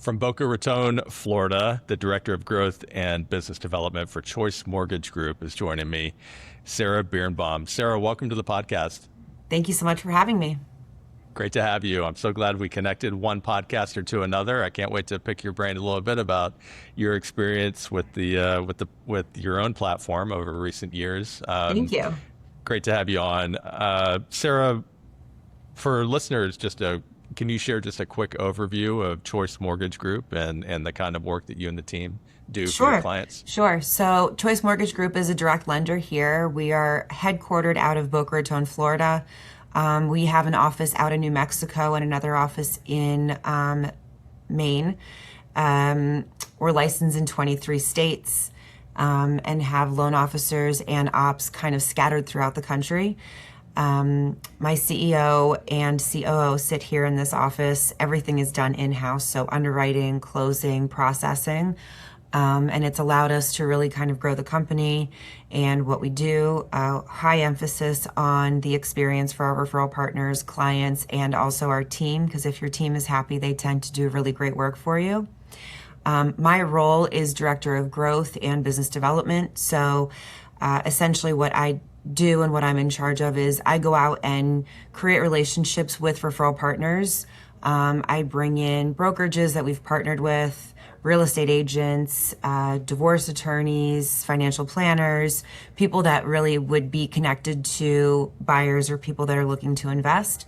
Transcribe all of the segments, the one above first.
From Boca Raton, Florida, the Director of Growth and Business Development for Choice Mortgage Group is joining me, Sarah Biernbaum. Sarah, welcome to the podcast. Thank you so much for having me. Great to have you. I'm so glad we connected one podcaster to another. I can't wait to pick your brain a little bit about your experience with with your own platform over recent years. Thank you. Great to have you on, Sarah. For listeners, can you share just a quick overview of Choice Mortgage Group and the kind of work that you and the team do for your clients? Sure. So Choice Mortgage Group is a direct lender here. We are headquartered out of Boca Raton, Florida. We have an office out in New Mexico and another office in Maine. We're licensed in 23 states and have loan officers and ops kind of scattered throughout the country. My CEO and COO sit here in this office. Everything is done in-house, so underwriting, closing, processing. And it's allowed us to really kind of grow the company and what we do. High emphasis on the experience for our referral partners, clients, and also our team, because if your team is happy, they tend to do really great work for you. My role is Director of Growth and Business Development. So essentially what I do and what I'm in charge of is I go out and create relationships with referral partners. I bring in brokerages that we've partnered with, real estate agents, divorce attorneys, financial planners, people that really would be connected to buyers or people that are looking to invest,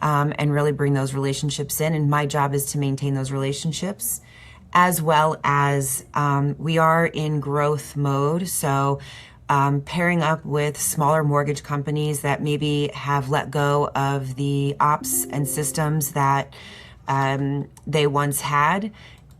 and really bring those relationships in. And my job is to maintain those relationships, as well as we are in growth mode. So pairing up with smaller mortgage companies that maybe have let go of the ops and systems that they once had,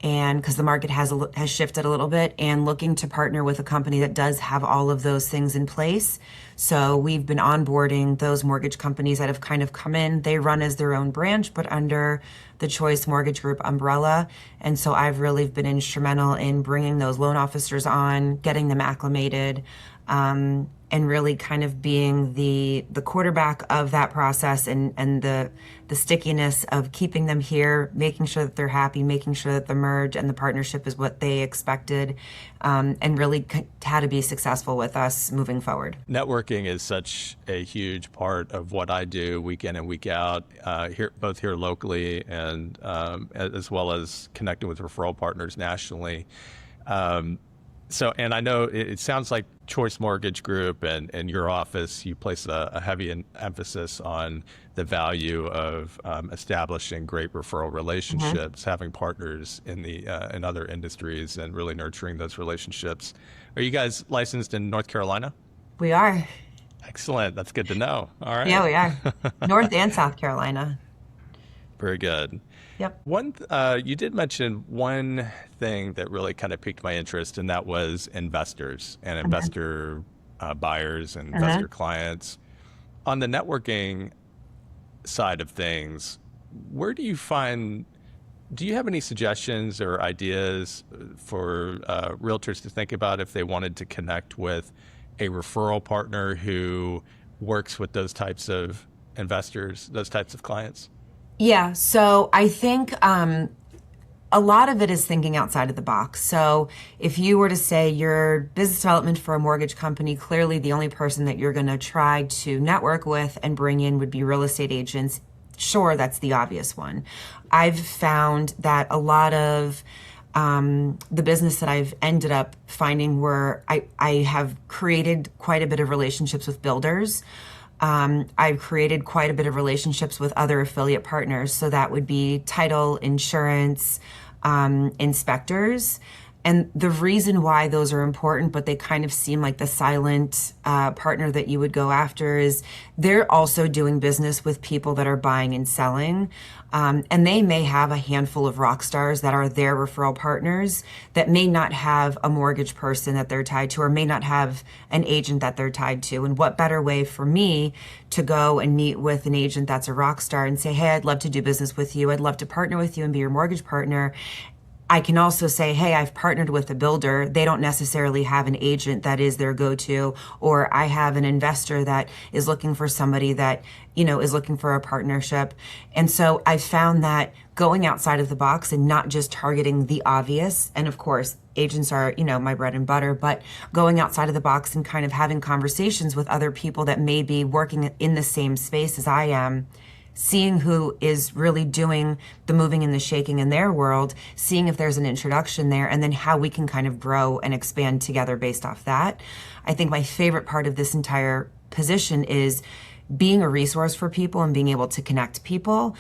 and because the market has shifted a little bit, and looking to partner with a company that does have all of those things in place. So we've been onboarding those mortgage companies that have kind of come in. They run as their own branch, but under the Choice Mortgage Group umbrella. And so I've really been instrumental in bringing those loan officers on, getting them acclimated, and really kind of being the quarterback of that process and the stickiness of keeping them here, making sure that they're happy, making sure that the merge and the partnership is what they expected, and really how to be successful with us moving forward. Networking is such a huge part of what I do week in and week out, both here locally and as well as connecting with referral partners nationally. And I know it sounds like Choice Mortgage Group and your office, you place a heavy emphasis on the value of establishing great referral relationships, having partners in other industries, and really nurturing those relationships. Are you guys licensed in North Carolina? We are. Excellent. That's good to know. All right. Yeah, we are. North and South Carolina. Very good. Yep. You did mention one thing that really kind of piqued my interest, and that was investors and investor buyers and investor clients. On the networking side of things, do you have any suggestions or ideas for realtors to think about if they wanted to connect with a referral partner who works with those types of investors, those types of clients? Yeah, so I think a lot of it is thinking outside of the box. So if you were to say your business development for a mortgage company, clearly the only person that you're going to try to network with and bring in would be real estate agents. Sure, that's the obvious one. I've found that a lot of the business that I've ended up finding where I have created quite a bit of relationships with builders. I've created quite a bit of relationships with other affiliate partners. So that would be title, insurance, inspectors. And the reason why those are important, but they kind of seem like the silent partner that you would go after, is they're also doing business with people that are buying and selling. And they may have a handful of rock stars that are their referral partners that may not have a mortgage person that they're tied to, or may not have an agent that they're tied to. And what better way for me to go and meet with an agent that's a rock star and say, hey, I'd love to do business with you. I'd love to partner with you and be your mortgage partner. I can also say, hey, I've partnered with a builder. They don't necessarily have an agent that is their go-to, or I have an investor that is looking for somebody that, is looking for a partnership. And so I found that going outside of the box and not just targeting the obvious, and of course, agents are, my bread and butter, but going outside of the box and kind of having conversations with other people that may be working in the same space as I am, seeing who is really doing the moving and the shaking in their world, seeing if there's an introduction there, and then how we can kind of grow and expand together based off that. I think my favorite part of this entire position is being a resource for people and being able to connect people,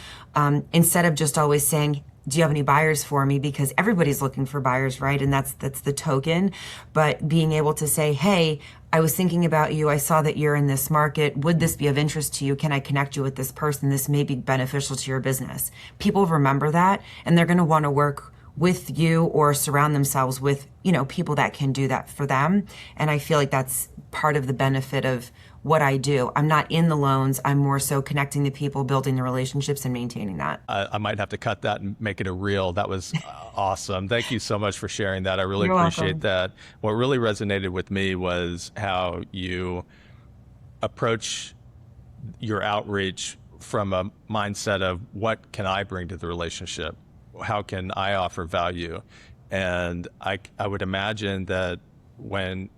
instead of just always saying, do you have any buyers for me? Because everybody's looking for buyers, right? And that's the token. But being able to say, hey, I was thinking about you. I saw that you're in this market. Would this be of interest to you? Can I connect you with this person? This may be beneficial to your business. People remember that, and they're going to want to work with you or surround themselves with, people that can do that for them. And I feel like that's part of the benefit of what I do. I'm not in the loans. I'm more so connecting the people, building the relationships, and maintaining that. I might have to cut that and make it a reel. That was awesome. Thank you so much for sharing that. I really You're appreciate welcome. that. What really resonated with me was how you approach your outreach from a mindset of what can I bring to the relationship? How can I offer value? And I would imagine that when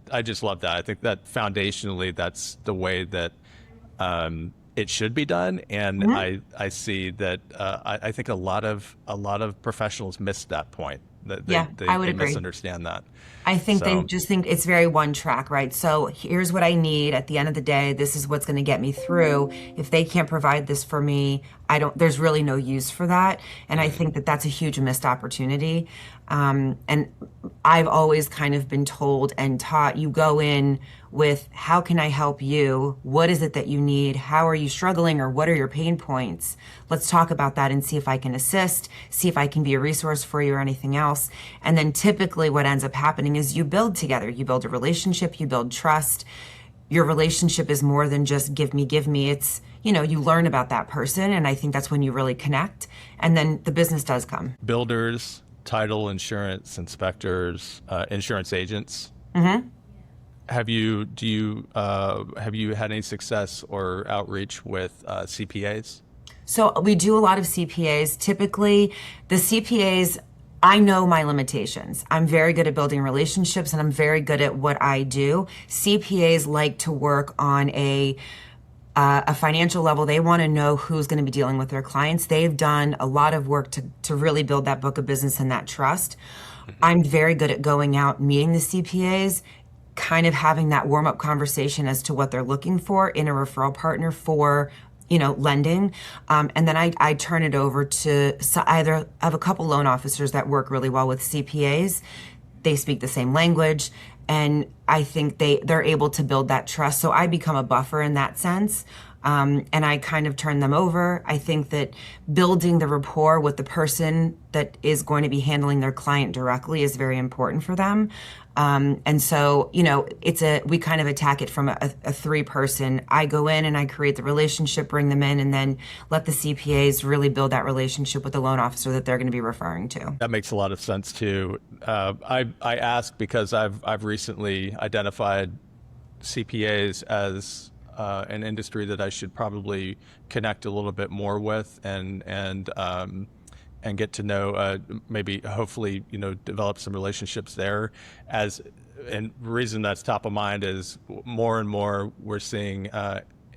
I just love that. I think that foundationally, that's the way that it should be done. And Mhm. I see that I think a lot of professionals miss that point. That Yeah, I would they agree. misunderstand that. I think they So just think it's very one track, right? So here's what I need at the end of the day. This is what's going to get me through. If they can't provide this for me, there's really no use for that. And I think that that's a huge missed opportunity. And I've always kind of been told and taught, you go in with, how can I help you? What is it that you need? How are you struggling, or what are your pain points? Let's talk about that and see if I can assist, see if I can be a resource for you or anything else. And then typically what ends up happening is you build together. You build a relationship, you build trust. Your relationship is more than just give me, give me. It's, you learn about that person. And I think that's when you really connect. And then the business does come. builders, title insurance inspectors, insurance agents. Have you had any success or outreach with CPAs? So we do a lot of CPAs. Typically, the CPAs, I know my limitations. I'm very good at building relationships and I'm very good at what I do. CPAs like to work on a financial level. They want to know who's going to be dealing with their clients. They've done a lot of work to really build that book of business and that trust. I'm very good at going out, meeting the CPAs, kind of having that warm up conversation as to what they're looking for in a referral partner for, lending. And then I turn it over to, so either I have a couple loan officers that work really well with CPAs. They speak the same language. And I think they're able to build that trust. So I become a buffer in that sense. And I kind of turn them over. I think that building the rapport with the person that is going to be handling their client directly is very important for them. And so, we kind of attack it from a three-person. I go in and I create the relationship, bring them in, and then let the CPAs really build that relationship with the loan officer that they're going to be referring to. That makes a lot of sense too. I ask because I've recently identified CPAs as an industry that I should probably connect a little bit more with and get to know, maybe hopefully, develop some relationships there. And the reason that's top of mind is more and more we're seeing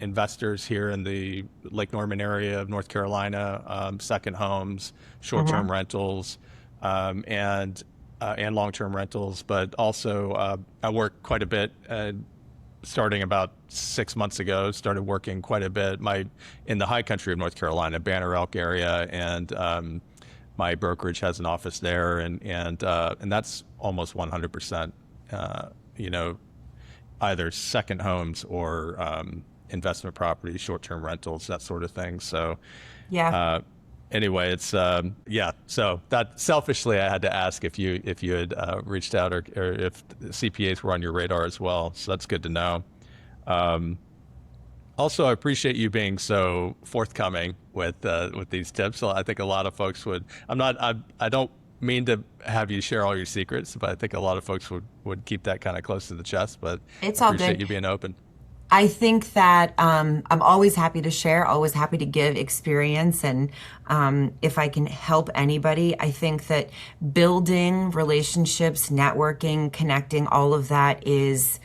investors here in the Lake Norman area of North Carolina, second homes, short-term rentals, and long-term rentals. But also, I work quite a bit. Starting about 6 months ago, started working quite a bit in the high country of North Carolina, Banner Elk area, and my brokerage has an office there, and that's almost 100%, either second homes or investment properties, short-term rentals, that sort of thing. So Yeah. anyway, it's yeah. So that selfishly, I had to ask if you had reached out or if CPAs were on your radar as well. So that's good to know. Also, I appreciate you being so forthcoming with these tips. So I think a lot of folks would. I don't mean to have you share all your secrets, but I think a lot of folks would keep that kind of close to the chest. But It's I all appreciate good. you being open. I think that I'm always happy to share, always happy to give experience. And if I can help anybody, I think that building relationships, networking, connecting, all of that is,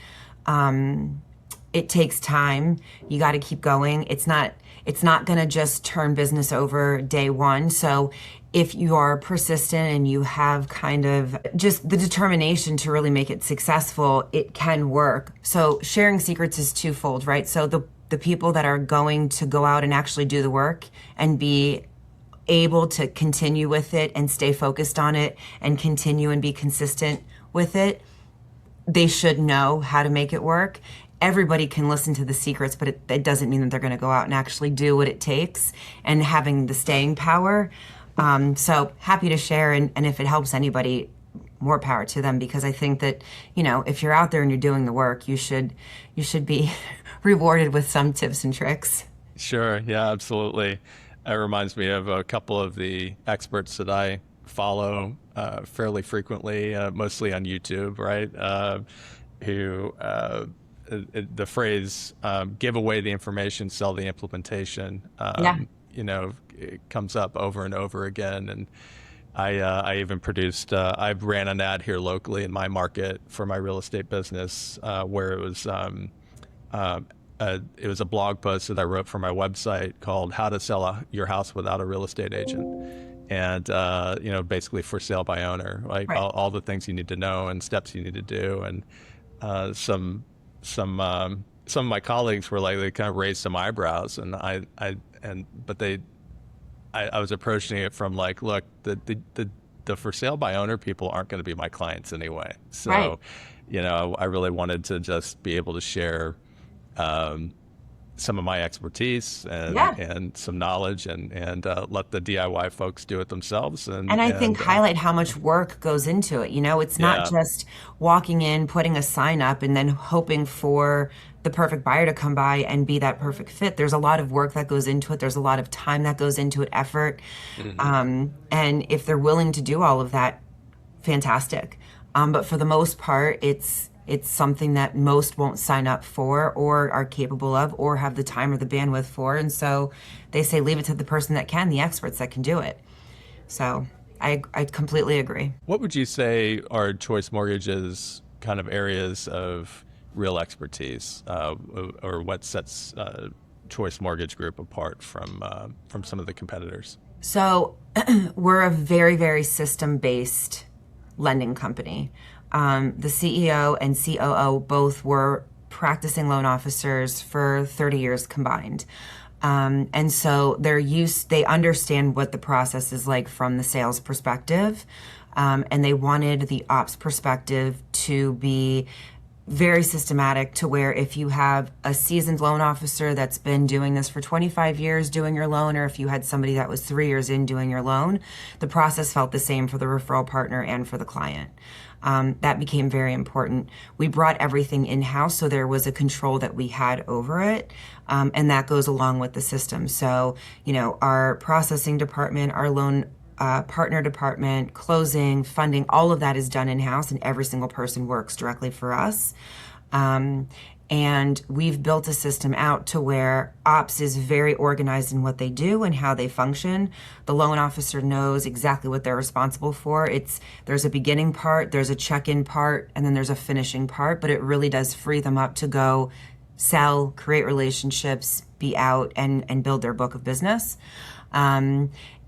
it takes time. You got to keep going. It's not going to just turn business over day one. So if you are persistent and you have kind of just the determination to really make it successful, it can work. So sharing secrets is twofold, right? So the people that are going to go out and actually do the work and be able to continue with it and stay focused on it and continue and be consistent with it, they should know how to make it work. Everybody can listen to the secrets, but it doesn't mean that they're going to go out and actually do what it takes and having the staying power. So happy to share. And if it helps anybody, more power to them, because I think that, if you're out there and you're doing the work, you should be rewarded with some tips and tricks. Sure. Yeah, absolutely. It reminds me of a couple of the experts that I follow fairly frequently, mostly on YouTube, right? Who the phrase "give away the information, sell the implementation," Yeah. it comes up over and over again. And I even produced, I ran an ad here locally in my market for my real estate business where it was a blog post that I wrote for my website called "How to Sell Your House Without a Real Estate Agent," and basically for sale by owner, like Right. all the things you need to know and steps you need to do. And some of my colleagues were like, they kind of raised some eyebrows, and I was approaching it from like, look, the for sale by owner people aren't going to be my clients anyway. Right. So, I really wanted to just be able to share some of my expertise Yeah. and some knowledge, and let the DIY folks do it themselves. And And I think highlight how much work goes into it. It's not yeah, just walking in, putting a sign up, and then hoping for the perfect buyer to come by and be that perfect fit. There's a lot of work that goes into it. There's a lot of time that goes into it, effort. hmm And if they're willing to do all of that, fantastic. But for the most part, it's something that most won't sign up for or are capable of or have the time or the bandwidth for. And so they say leave it to the person that can, the experts that can do it. So I completely agree. What would you say are Choice Mortgage's kind of areas of real expertise, or what sets Choice Mortgage Group apart from some of the competitors? So we're a very, very system based lending company. The CEO and COO both were practicing loan officers for 30 years combined. And so they understand what the process is like from the sales perspective. And they wanted the ops perspective to be very systematic, to where if you have a seasoned loan officer that's been doing this for 25 years doing your loan, or if you had somebody that was 3 years in doing your loan, the process felt the same for the referral partner and for the client. That became very important. We brought everything in-house, so there was a control that we had over it, and that goes along with the system. So, our processing department, our loan partner department, closing, funding, all of that is done in-house, and every single person works directly for us. And we've built a system out to where ops is very organized in what they do and how they function. The loan officer knows exactly what they're responsible for. There's a beginning part, there's a check-in part, and then there's a finishing part, but it really does free them up to go sell, create relationships, be out and build their book of business.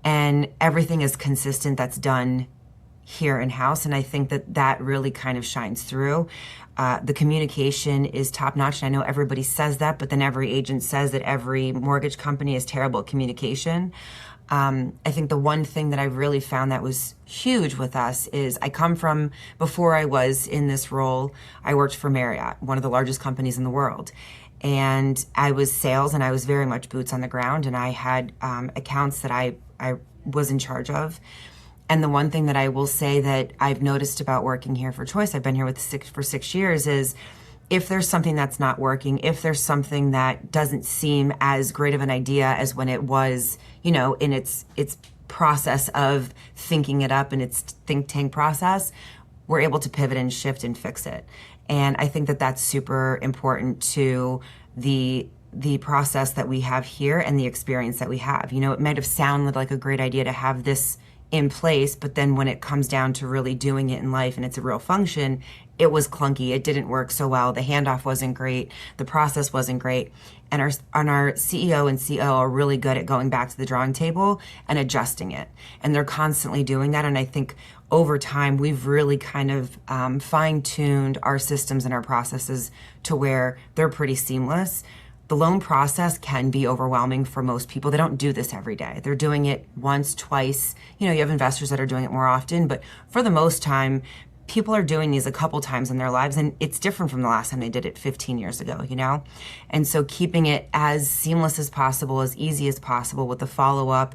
And everything is consistent that's done here in-house, and I think that really kind of shines through. The communication is top-notch, and I know everybody says that, but then every agent says that every mortgage company is terrible at communication. I think the one thing that I've really found that was huge with us is before I was in this role, I worked for Marriott, one of the largest companies in the world. And I was sales, and I was very much boots on the ground, and I had accounts that I was in charge of. And the one thing that I will say that I've noticed about working here for Choice, I've been here for 6 years, is if there's something that's not working, if there's something that doesn't seem as great of an idea as when it was, in its process of thinking it up and its think tank process, we're able to pivot and shift and fix it. And I think that that's super important to the process that we have here and the experience that we have. You know, it might have sounded like a great idea to have this in place, but then when it comes down to really doing it in life and it's a real function, it was clunky. It didn't work so well. The handoff wasn't great. The process wasn't great. And our CEO and COO are really good at going back to the drawing table and adjusting it. And they're constantly doing that. And I think over time, we've really kind of fine-tuned our systems and our processes to where they're pretty seamless. The loan process can be overwhelming for most people. They don't do this every day. They're doing it once, twice. You know, you have investors that are doing it more often, but for the most time, people are doing these a couple times in their lives, and it's different from the last time they did it 15 years ago, you know? And so keeping it as seamless as possible, as easy as possible with the follow-up,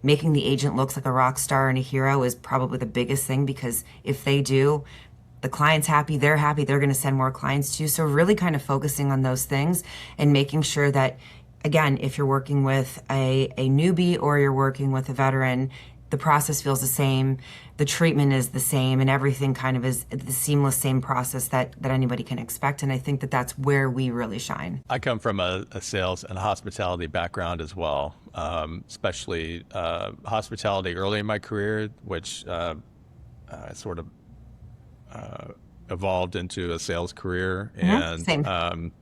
making the agent look like a rock star and a hero is probably the biggest thing, because if they do, the client's happy, they're going to send more clients to you. So really kind of focusing on those things and making sure that, again, if you're working with a newbie or you're working with a veteran, the process feels the same, the treatment is the same, and everything kind of is the seamless same process that anybody can expect. And I think that that's where we really shine. I come from a sales and hospitality background as well, especially hospitality early in my career, which sort of evolved into a sales career. And Same.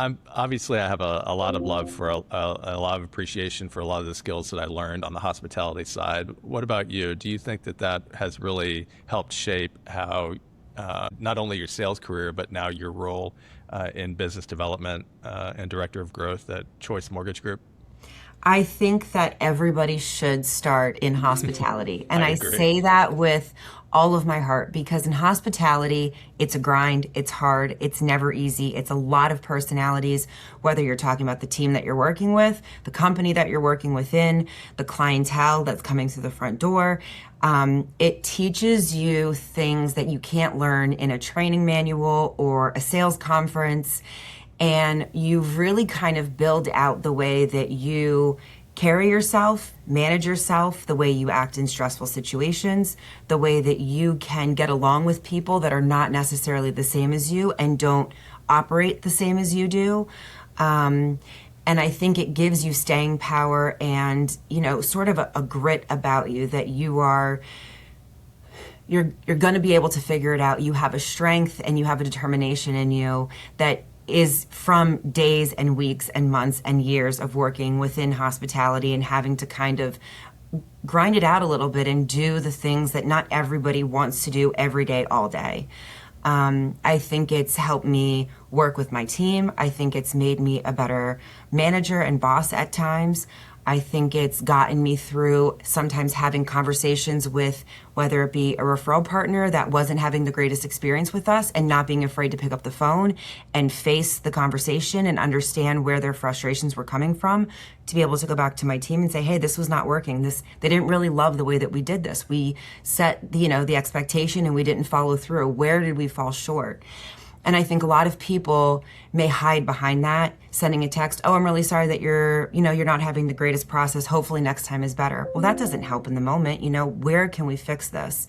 I'm obviously, I have a lot of love for a lot of appreciation for a lot of the skills that I learned on the hospitality side. What about you? Do you think that has really helped shape how not only your sales career, but now your role in business development and director of growth at Choice Mortgage Group? I think that everybody should start in hospitality. And I agree. say that with all of my heart, because in hospitality, it's a grind, it's hard, it's never easy, it's a lot of personalities, whether you're talking about the team that you're working with, the company that you're working within, the clientele that's coming through the front door. It teaches you things that you can't learn in a training manual or a sales conference. And you really kind of build out the way that you carry yourself, manage yourself, the way you act in stressful situations, the way that you can get along with people that are not necessarily the same as you and don't operate the same as you do. And I think it gives you staying power and, you know, sort of a grit about you that you're going to be able to figure it out. You have a strength and you have a determination in you that is from days and weeks and months and years of working within hospitality and having to kind of grind it out a little bit and do the things that not everybody wants to do every day, all day. I think it's helped me work with my team. I think it's made me a better manager and boss at times. I think it's gotten me through sometimes having conversations with, whether it be a referral partner that wasn't having the greatest experience with us, and not being afraid to pick up the phone and face the conversation and understand where their frustrations were coming from, to be able to go back to my team and say, hey, this was not working. They didn't really love the way that we did this. We set the expectation and we didn't follow through. Where did we fall short? And I think a lot of people may hide behind that, sending a text, oh, I'm really sorry that you're not having the greatest process. Hopefully next time is better. Well, that doesn't help in the moment. Where can we fix this?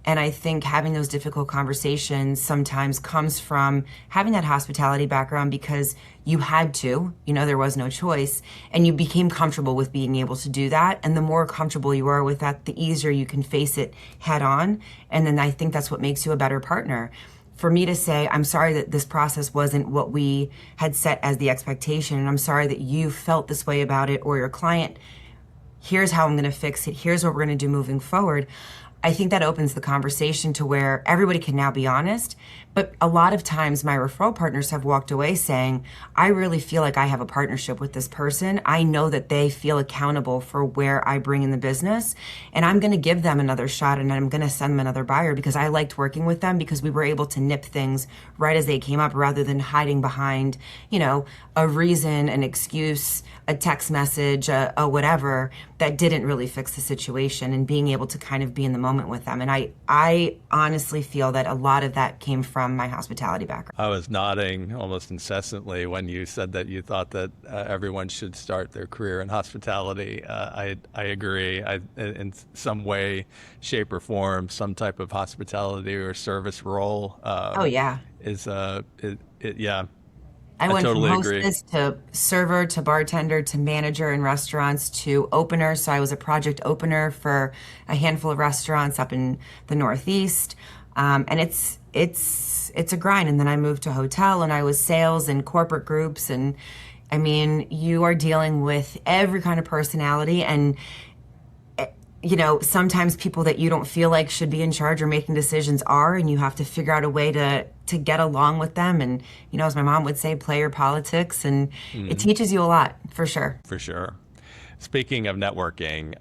And I think having those difficult conversations sometimes comes from having that hospitality background, because you had to, there was no choice, and you became comfortable with being able to do that. And the more comfortable you are with that, the easier you can face it head on. And then I think that's what makes you a better partner. For me to say, I'm sorry that this process wasn't what we had set as the expectation, and I'm sorry that you felt this way about it, or your client, here's how I'm going to fix it, here's what we're going to do moving forward. I think that opens the conversation to where everybody can now be honest. But a lot of times my referral partners have walked away saying, I really feel like I have a partnership with this person. I know that they feel accountable for where I bring in the business, and I'm going to give them another shot, and I'm going to send them another buyer because I liked working with them, because we were able to nip things right as they came up, rather than hiding behind, a reason, an excuse, a text message, a whatever that didn't really fix the situation, and being able to kind of be in the moment moment with them. And I honestly feel that a lot of that came from my hospitality background. I was nodding almost incessantly when you said that you thought that everyone should start their career in hospitality. I agree. In some way, shape, or form, some type of hospitality or service role Oh, yeah. yeah, I I went from totally agree. hostess to server to bartender to manager in restaurants to opener. So I was a project opener for a handful of restaurants up in the Northeast, and it's a grind. And then I moved to hotel, and I was sales and corporate groups, and I mean, you are dealing with every kind of personality, and sometimes people that you don't feel like should be in charge or making decisions are, and you have to figure out a way to get along with them. And, as my mom would say, player politics, and it Mm, teaches you a lot for sure. for sure. Speaking of networking,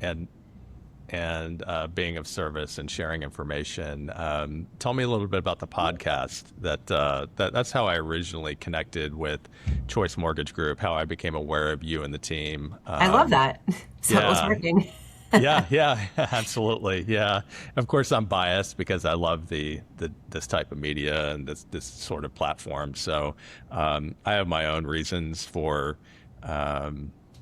and being of service and sharing information. Tell me a little bit about the podcast. That's how I originally connected with Choice Mortgage Group. How I became aware of you and the team. I love that. So it was Yeah, working. yeah, absolutely. Yeah, of course I'm biased because I love the this type of media and this sort of platform. So I have my own reasons for.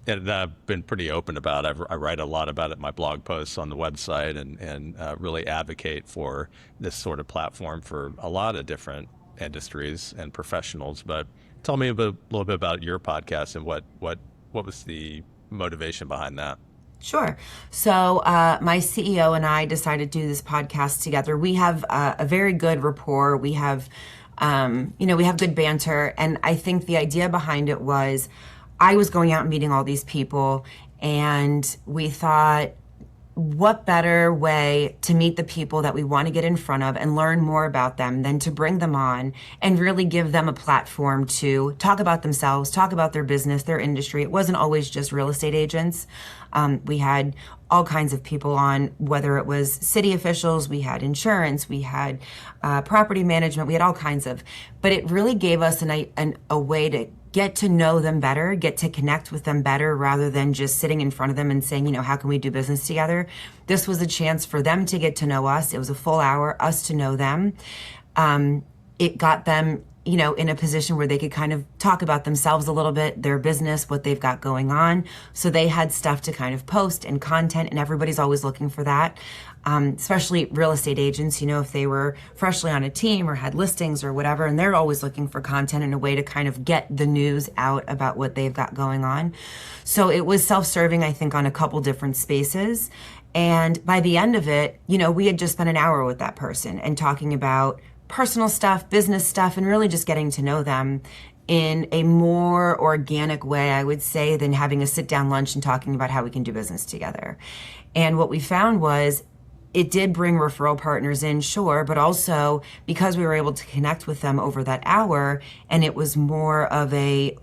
And I've been pretty open about. I write a lot about it in my blog posts on the website, and really advocate for this sort of platform for a lot of different industries and professionals. But tell me a little bit about your podcast and what was the motivation behind that? Sure. So my CEO and I decided to do this podcast together. We have a very good rapport. We have, we have good banter. And I think the idea behind it was I was going out and meeting all these people, and we thought, what better way to meet the people that we want to get in front of and learn more about them than to bring them on and really give them a platform to talk about themselves, talk about their business, their industry. It wasn't always just real estate agents. We had all kinds of people on, whether it was city officials, we had insurance, we had property management, we had all kinds of, but it really gave us a way to get to know them better, get to connect with them better rather than just sitting in front of them and saying, how can we do business together? This was a chance for them to get to know us. It was a full hour, us to know them. It got them, in a position where they could kind of talk about themselves a little bit, their business, what they've got going on. So they had stuff to kind of post and content, and everybody's always looking for that. Especially real estate agents, if they were freshly on a team or had listings or whatever, and they're always looking for content and a way to kind of get the news out about what they've got going on. So it was self-serving, I think, on a couple different spaces. And by the end of it, we had just spent an hour with that person and talking about personal stuff, business stuff, and really just getting to know them in a more organic way, I would say, than having a sit-down lunch and talking about how we can do business together. And what we found was it did bring referral partners in, sure, but also because we were able to connect with them over that hour, and it was more of a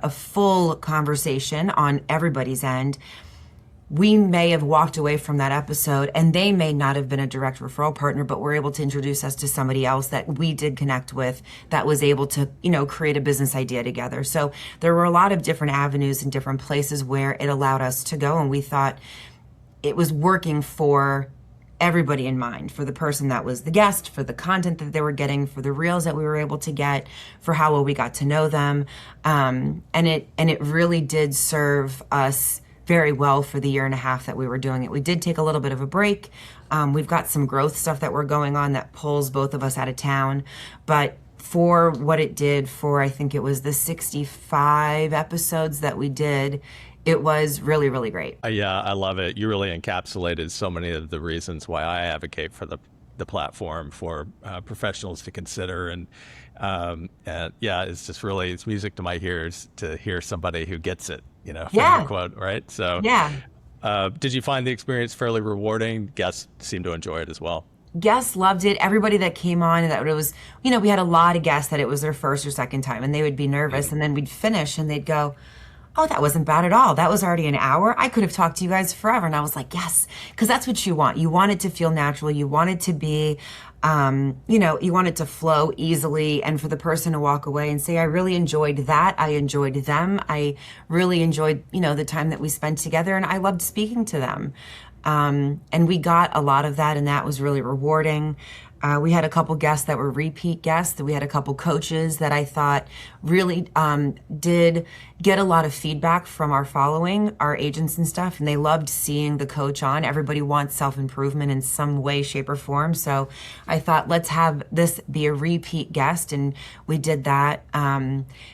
full conversation on everybody's end, we may have walked away from that episode and they may not have been a direct referral partner, but were able to introduce us to somebody else that we did connect with that was able to, create a business idea together. So there were a lot of different avenues and different places where it allowed us to go. And we thought it was working for everybody in mind, for the person that was the guest, for the content that they were getting, for the reels that we were able to get, for how well we got to know them. And it really did serve us very well for the year and a half that we were doing it. We did take a little bit of a break. We've got some growth stuff that we're going on that pulls both of us out of town. But for what it did for, I think it was the 65 episodes that we did, it was really, really great. Yeah, I love it. You really encapsulated so many of the reasons why I advocate for the platform for professionals to consider. And yeah, it's music to my ears to hear somebody who gets it, from your quote, right? So Yeah. did you find the experience fairly rewarding? Guests seem to enjoy it as well. Guests loved it. Everybody that came on, that it was, we had a lot of guests that it was their first or second time, and they would be nervous, and then we'd finish and they'd go, oh, that wasn't bad at all. That was already an hour. I could have talked to you guys forever. And I was like, yes, because that's what you want. You want it to feel natural. You want it to be, you want it to flow easily. And for the person to walk away and say, I really enjoyed that. I enjoyed them. I really enjoyed, the time that we spent together, and I loved speaking to them. And we got a lot of that, and that was really rewarding. We had a couple guests that were repeat guests. We had a couple coaches that I thought really did get a lot of feedback from our following, our agents and stuff, and they loved seeing the coach on. Everybody wants self-improvement in some way, shape, or form. So I thought, let's have this be a repeat guest, and we did that.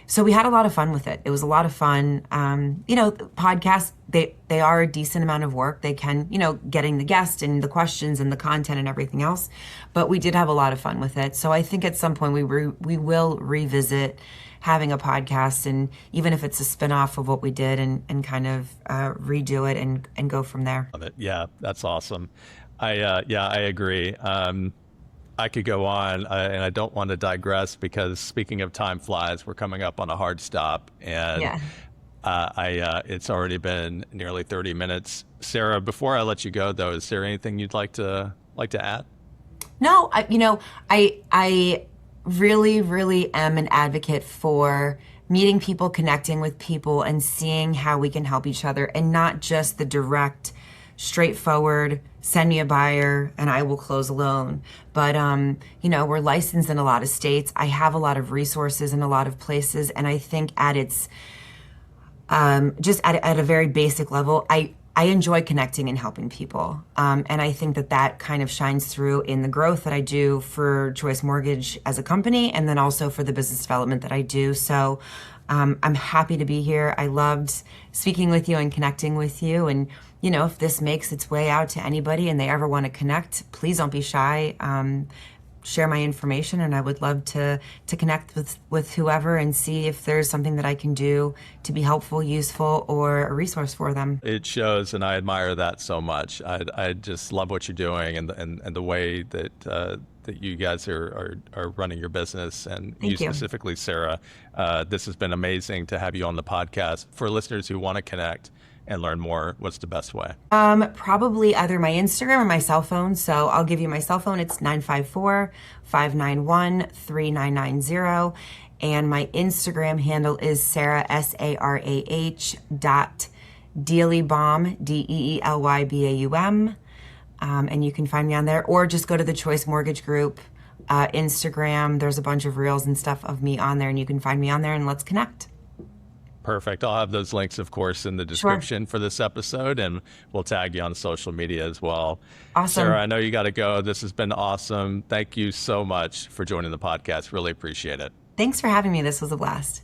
So we had a lot of fun with it. It was a lot of fun. Podcasts, they are a decent amount of work. They can, getting the guest and the questions and the content and everything else. But we did have a lot of fun with it. So I think at some point we will revisit having a podcast, and even if it's a spinoff of what we did, and kind of redo it and go from there. Love it. Yeah, that's awesome. I agree. I could go on, and I don't want to digress because speaking of time flies, we're coming up on a hard stop, and Yeah. It's already been nearly 30 minutes. Sarah, before I let you go, though, is there anything you'd like to add? No, I really, really am an advocate for meeting people, connecting with people, and seeing how we can help each other, and not just the direct, straightforward, send me a buyer and I will close a loan. But, we're licensed in a lot of states. I have a lot of resources in a lot of places. And I think at its, just at a very basic level, I enjoy connecting and helping people. And I think that kind of shines through in the growth that I do for Choice Mortgage as a company, and then also for the business development that I do. So I'm happy to be here. I loved speaking with you and connecting with you. And, if this makes its way out to anybody and they ever want to connect, please don't be shy. Share my information, and I would love to connect with whoever and see if there's something that I can do to be helpful, useful, or a resource for them. It shows, and I admire that so much. I just love what you're doing, and the way that that you guys are running your business, and you Thank you. specifically, Sarah. This has been amazing to have you on the podcast. For listeners who want to connect and learn more, what's the best way? Probably either my Instagram or my cell phone. So I'll give you my cell phone. It's 954-591-3990. And my Instagram handle is Sarah, SARAH Deelybaum, DEELYBAUM. And you can find me on there, or just go to the Choice Mortgage Group Instagram. There's a bunch of reels and stuff of me on there, and you can find me on there, and let's connect. Perfect. I'll have those links, of course, in the description for this episode, and we'll tag you on social media as well. Awesome. Sarah, I know you got to go. This has been awesome. Thank you so much for joining the podcast. Really appreciate it. Thanks for having me. This was a blast.